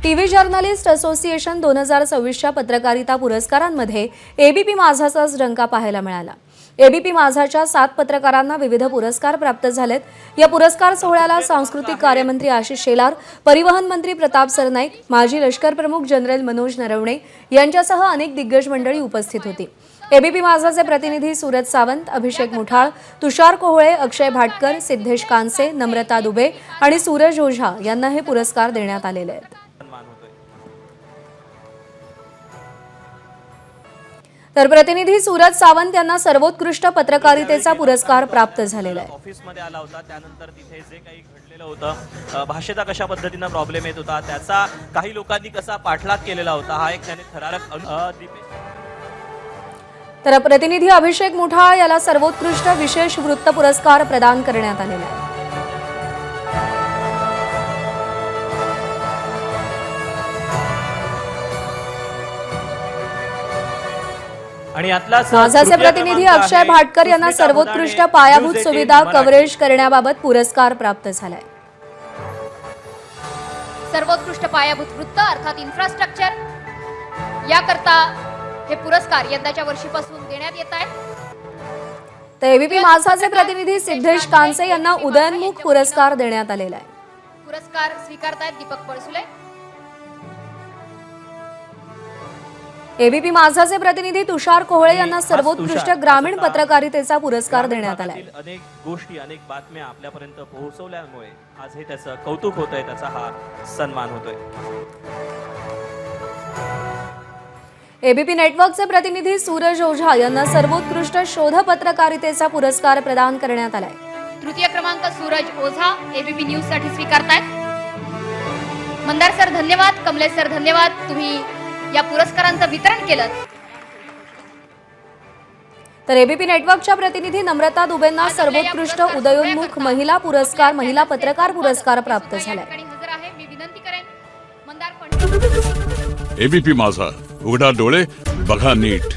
TV journalist association 2026च्या पत्रकारिता पुरस्कारांमध्ये ABP माझाचाच डंका पाहायला मिळाला। एबीपी माझाच्या 7 पत्रकारांना विविध पुरस्कार प्राप्त झालेत। या पुरस्कार सोहळ्याला सांस्कृतिक कार्यमंत्री आशिष शेलार, परिवहन मंत्री प्रताप सरनाईक, माजी लष्कर प्रमुख जनरल मनोज नरवणे यांच्यासह अनेक दिग्गज मंडळी उपस्थित होती। एबीपी माझाचे प्रतिनिधी सूरज सावंत, अभिषेक मुठाळ, तुषार कोहळे, अक्षय भाटकर, सिद्धेश कांसे, नम्रता दुबे आणि सूरज ओझा यांना हे पुरस्कार देण्यात आलेले आहेत। तर प्रतिनिधी सूरज सावंत यांना सर्वोत्कृष्ट पत्रकारितेचा पुरस्कार प्राप्त झालेला आहे। ऑफिसमध्ये आला होता, त्यानंतर तिथे जे काही घडलेलं होतं, भाषेचा कशा पद्धतीने प्रॉब्लेम येत होता, त्याचा काही लोकांनी कसा पाठलाग केलेला होता, हा एक त्याने थरारक तर प्रतिनिधी अभिषेक मुठाळ याला सर्वोत्कृष्ट विशेष वृत्त पुरस्कार प्रदान करण्यात आलेला आहे। आणि यातलाच माझाचे प्रतिनिधी अक्षय भाटकर यांना सर्वोत्कृष्ट पायाभूत सुविधा कव्हरेज करण्याबाबत पुरस्कार प्राप्त झालाय। सर्वोत्कृष्ट पायाभूत वृत्त अर्थात इन्फ्रास्ट्रक्चर याकरता हे पुरस्कार यंदाच्या वर्षीपासून देण्यात येत आहेत। तर एबीपी माझाचे प्रतिनिधी सिद्धेश कांसे यांना उदयनमुख पुरस्कार देण्यात आलेला आहे। पुरस्कार स्वीकारतायत दीपक पळसुले। एबीपी माझाचे प्रतिनिधी तुषार कोहळे यांना सर्वोत्कृष्ट ग्रामीण पत्रकारितेचा पुरस्कार देण्यात आला आहे। अनेक गोष्टी, अनेक बातम्या आपल्यापर्यंत पोहोचवल्यामुळे आज हे त्याचं कौतुक होतंय, त्याचा हा सन्मान होतोय। एबीपी नेटवर्कचे प्रतिनिधी सूरज ओझा यांना सर्वोत्कृष्ट शोध पत्रकारितेचा पुरस्कार प्रदान करण्यात आलाय। तृतीय क्रमांक सूरज ओझा एबीपी न्यूज साठी स्वीकारतायत। मंदार सर धन्यवाद, कमलेश सर धन्यवाद, तुम्ही या पुरस्कारांचं वितरण केलं। तर एबीपी नेटवर्कच्या प्रतिनिधी नम्रता दुबेंना सर्वोत्कृष्ट उदयोन्मुख महिला पुरस्कार, महिला पत्रकार पुरस्कार प्राप्त झालाय। मी विनंती करेन मंदार एबीपी माझा, उघडा डोळे बघा नीट।